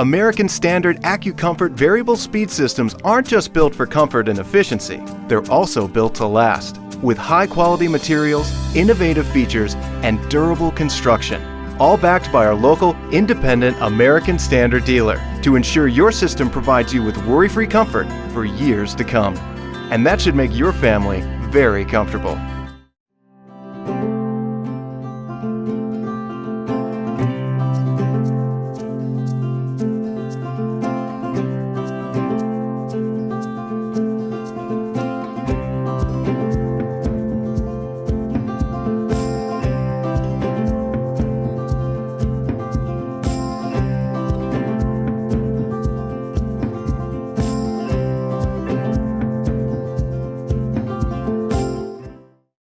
American Standard AccuComfort variable speed systems aren't just built for comfort and efficiency, they're also built to last, with high-quality materials, innovative features, and durable construction, all backed by our local, independent American Standard dealer to ensure your system provides you with worry-free comfort for years to come. And that should make your family very comfortable.